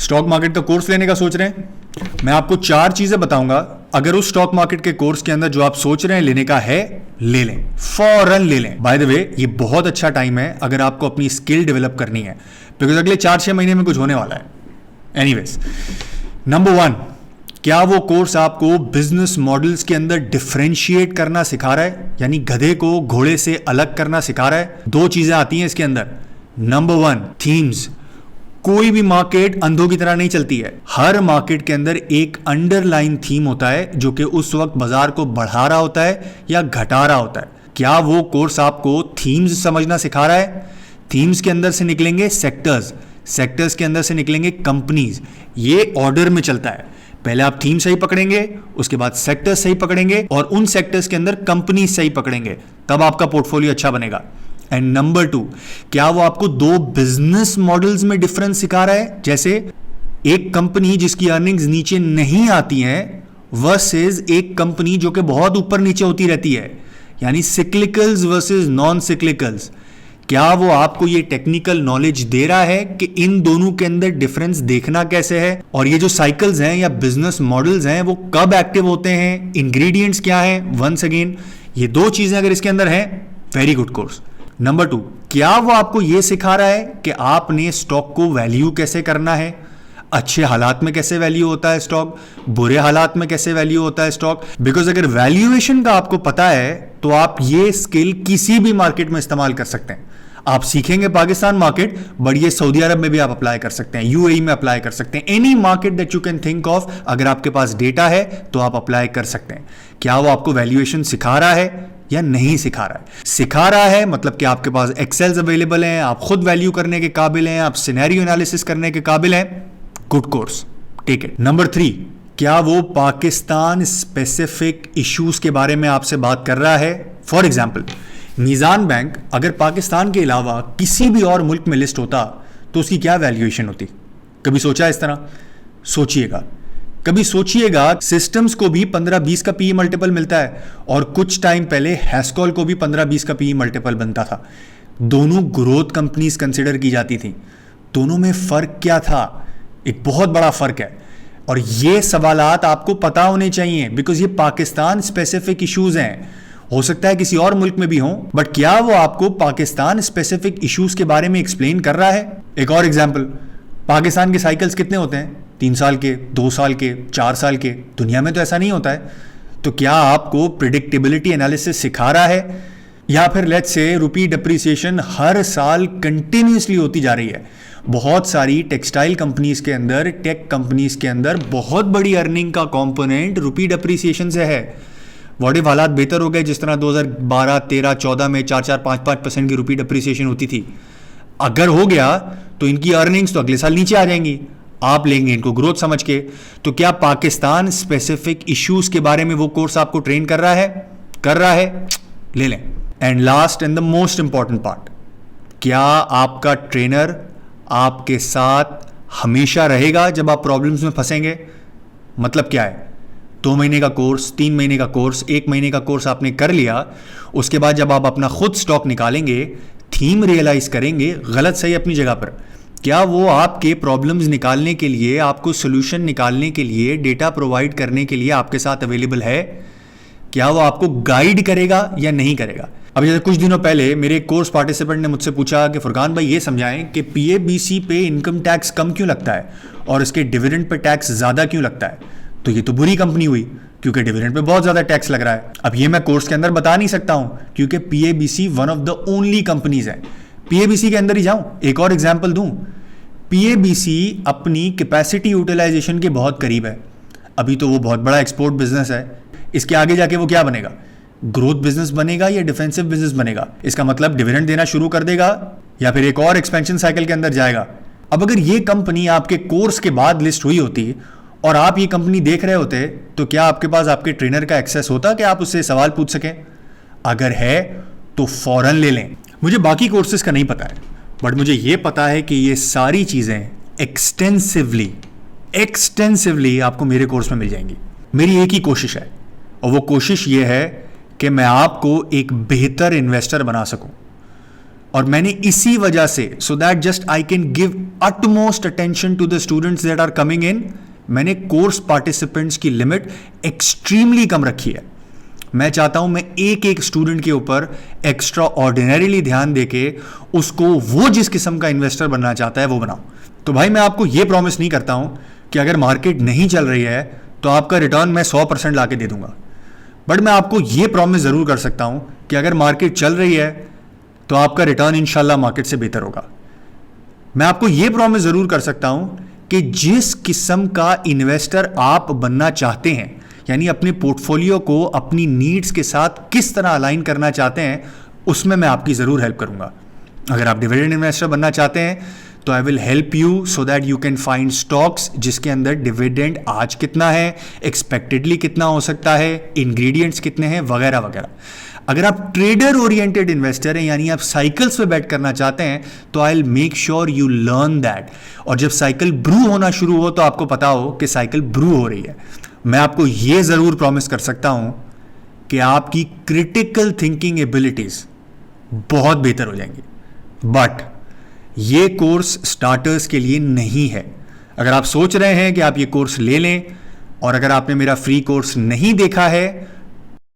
Stock market का course लेने का सोच रहे हैं? मैं आपको 4 चीजें बताऊंगा। अगर उस स्टॉक मार्केट के कोर्स के अंदर जो आप सोच रहे हैं लेने का है, ले लें, फौरन ले लें। बाय द वे, ये बहुत अच्छा टाइम है अगर आपको अपनी स्किल डेवलप करनी है, बिकॉज अगले 4-6 महीने में कुछ होने वाला है। एनीवेज, नंबर 1, क्या वो कोर्स आपको बिजनेस मॉडल्स के अंदर डिफरेंशिएट करना सिखा रहा है, यानी गधे को घोड़े से अलग करना सिखा रहा है? 2 चीजें आती हैं इसके अंदर। Number 1, themes. कोई भी मार्केट अंधों की तरह नहीं चलती है। हर मार्केट के अंदर एक अंडरलाइन थीम होता है जो कि उस वक्त बाजार को बढ़ा रहा होता है या घटा रहा होता है। क्या वो कोर्स आपको थीम्स समझना सिखा रहा है? थीम्स के अंदर से निकलेंगे सेक्टर्स, सेक्टर्स के अंदर से निकलेंगे कंपनीज। ये ऑर्डर में चलता है। पहले आप थीम सही पकड़ेंगे, उसके बाद सेक्टर्स सही पकड़ेंगे और उन सेक्टर्स के अंदर कंपनी सही पकड़ेंगे, तब आपका पोर्टफोलियो अच्छा बनेगा। एंड नंबर 2, क्या वो आपको 2 बिजनेस मॉडल्स में डिफरेंस सिखा रहा है? जैसे एक कंपनी जिसकी अर्निंग्स नीचे नहीं आती हैं वर्सेस एक कंपनी जो कि बहुत ऊपर नीचे होती रहती है, यानी सिक्लिकल्स वर्सेस नॉन सिक्लिकल्स। क्या वो आपको ये टेक्निकल नॉलेज दे रहा है कि इन दोनों के अंदर डिफरेंस देखना कैसे है, और ये जो साइकिल्स हैं या बिजनेस मॉडल्स हैं वो कब एक्टिव होते हैं, इंग्रेडिएंट्स क्या हैं? वंस अगेन, ये 2 चीजें अगर इसके अंदर हैं, वेरी गुड कोर्स। नंबर 2, क्या वो आपको यह सिखा रहा है कि आपने स्टॉक को वैल्यू कैसे करना है? अच्छे हालात में कैसे वैल्यू होता है स्टॉक, बुरे हालात में कैसे वैल्यू होता है स्टॉक? बिकॉज अगर वैल्यूएशन का आपको पता है तो आप ये स्किल किसी भी मार्केट में इस्तेमाल कर सकते हैं। आप सीखेंगे पाकिस्तान मार्केट, बट ये सऊदी अरब में भी आप अप्लाई कर सकते हैं, यूएई में अप्लाई कर सकते हैं, any market that you can think of. अगर आपके पास डेटा है तो आप अप्लाई कर सकते हैं। क्या वो आपको वैल्यूएशन सिखा रहा है या नहीं सिखा रहा है? सिखा रहा है मतलब कि आपके पास एक्सेल्स अवेलेबल हैं, आप खुद वैल्यू करने के काबिल हैं, आप सिनेरियो एनालिसिस करने के काबिल हैं, good course, take it. Number 3, क्या वो पाकिस्तान स्पेसिफिक इश्यूज के बारे में आपसे बात कर रहा है? फॉर एग्जाम्पल, मीज़ान बैंक अगर पाकिस्तान के अलावा किसी भी और मुल्क में लिस्ट होता तो उसकी क्या वैल्यूएशन होती? कभी सोचा इस तरह? सोचिएगा, कभी सोचिएगा। सिस्टम्स को भी 15-20 का पीई मल्टीपल मिलता है और कुछ टाइम पहले हैस्कॉल को भी 15-20 का पीई मल्टीपल बनता था। दोनों ग्रोथ कंपनीज कंसिडर की जाती थी। दोनों में फर्क क्या था? एक बहुत बड़ा फर्क है, और ये सवालात आपको पता होने चाहिए बिकॉज ये पाकिस्तान स्पेसिफिक इश्यूज हैं। हो सकता है किसी और मुल्क में भी हों, बट क्या वो आपको पाकिस्तान स्पेसिफिक इश्यूज के बारे में एक्सप्लेन कर रहा है? एक और एग्जाम्पल, पाकिस्तान के साइकिल्स कितने होते हैं? 3 साल के, 2 साल के, 4 साल के। दुनिया में तो ऐसा नहीं होता है। तो क्या आपको प्रिडिक्टेबिलिटी एनालिसिस सिखा रहा है, या फिर लेट्स से रुपी डिप्रिसिएशन हर साल कंटिन्यूसली होती जा रही है? बहुत सारी टेक्सटाइल कंपनीज के अंदर, टेक कंपनीज के अंदर बहुत बड़ी अर्निंग का कंपोनेंट रुपी डिप्रिसिएशन से है। व्हाट इफ हालात बेहतर हो गए, जिस तरह 2012, 13, 14 में 4-4, 5-5% की रुपी डिप्रिसिएशन होती थी? अगर हो गया तो इनकी अर्निंग्स तो अगले साल नीचे आ जाएंगी, आप लेंगे इनको ग्रोथ समझ के। तो क्या पाकिस्तान स्पेसिफिक इश्यूज के बारे में वो कोर्स आपको ट्रेन कर रहा है? कर रहा है, ले लें। And last and the most important part, क्या आपका ट्रेनर आपके साथ हमेशा रहेगा जब आप प्रॉब्लम्स में फंसेंगे? मतलब क्या है? 2 महीने का कोर्स, 3 महीने का कोर्स, 1 महीने का कोर्स आपने कर लिया, उसके बाद जब आप अपना खुद स्टॉक निकालेंगे, थीम रियलाइज करेंगे, गलत सही अपनी जगह पर, क्या वो आपके प्रॉब्लम्स निकालने के लिए, आपको सोल्यूशन निकालने के लिए, डेटा प्रोवाइड करने के लिए आपके साथ अवेलेबल है? क्या वो आपको गाइड करेगा या नहीं करेगा? अब जैसे कुछ दिनों पहले मेरे एक कोर्स पार्टिसिपेंट ने मुझसे पूछा कि फुरकान भाई ये समझाएं कि पीएबीसी पे इनकम टैक्स कम क्यों लगता है और इसके डिविडेंड पे टैक्स ज़्यादा क्यों लगता है? तो ये तो बुरी कंपनी हुई क्योंकि डिविडेंड पे बहुत ज़्यादा टैक्स लग रहा है। अब ये मैं कोर्स के अंदर बता नहीं सकता हूँ क्योंकि PABC one of the only companies है। पीएबीसी के अंदर ही जाऊँ, एक और एग्जाम्पल दूँ, पीएबीसी अपनी कैपेसिटी यूटिलाइजेशन के बहुत करीब है। अभी तो वो बहुत बड़ा एक्सपोर्ट बिजनेस है, इसके आगे जाके वो क्या बनेगा? ग्रोथ बिजनेस बनेगा या डिफेंसिव बिजनेस बनेगा? इसका मतलब डिविडेंड देना शुरू कर देगा या फिर एक और एक्सपेंशन साइकिल के अंदर जाएगा। अब अगर ये कंपनी आपके कोर्स के बाद लिस्ट हुई होती और आप ये कंपनी देख रहे होते तो क्या आपके पास आपके ट्रेनर का एक्सेस होता कि आप उससे सवाल पूछ सकें? अगर है तो फौरन ले लें। मुझे बाकी कोर्सेज का नहीं पता है, बट मुझे ये पता है कि ये सारी चीज़ें एक्सटेंसिवली आपको मेरे कोर्स में मिल जाएंगी। मेरी एक ही कोशिश है और वो कोशिश ये है कि मैं आपको एक बेहतर इन्वेस्टर बना सकूं। और मैंने इसी वजह से so that just I can give utmost attention to the students that are coming in, मैंने कोर्स पार्टिसिपेंट्स की लिमिट एक्सट्रीमली कम रखी है। मैं चाहता हूं मैं एक एक स्टूडेंट के ऊपर एक्स्ट्रा ऑर्डिनरीली ध्यान देके उसको वो जिस किस्म का इन्वेस्टर बनना चाहता है वो बनाऊं। तो भाई मैं आपको ये प्रॉमिस नहीं करता हूं कि अगर मार्केट नहीं चल रही है तो आपका रिटर्न मैं 100% लाके दे दूंगा, बट मैं आपको ये प्रॉमिस जरूर कर सकता हूं कि अगर मार्केट चल रही है तो आपका रिटर्न इंशाल्लाह मार्केट से बेहतर होगा। मैं आपको यह प्रॉमिस जरूर कर सकता हूं कि जिस किस्म का इन्वेस्टर आप बनना चाहते हैं, यानी अपने पोर्टफोलियो को अपनी नीड्स के साथ किस तरह अलाइन करना चाहते हैं, उसमें मैं आपकी जरूर हेल्प करूंगा। अगर आप डिविडेंड इन्वेस्टर बनना चाहते हैं तो I will help you so that you can find stocks जिसके अंदर डिविडेंड आज कितना है, एक्सपेक्टेडली कितना हो सकता है, इंग्रेडिएंट्स कितने हैं, वगैरह वगैरह। अगर आप ट्रेडर ओरिएंटेड इन्वेस्टर हैं, यानी आप साइकिल्स पे बैट करना चाहते हैं, तो I will make sure you learn that. और जब साइकिल ब्रू होना शुरू हो तो आपको पता हो कि साइकिल ब्रू हो रही है। मैं आपको यह जरूर प्रॉमिस कर सकता हूं कि आपकी क्रिटिकल थिंकिंग एबिलिटीज बहुत बेहतर हो जाएंगी। बट ये कोर्स स्टार्टर्स के लिए नहीं है। अगर आप सोच रहे हैं कि आप ये कोर्स ले लें और अगर आपने मेरा फ्री कोर्स नहीं देखा है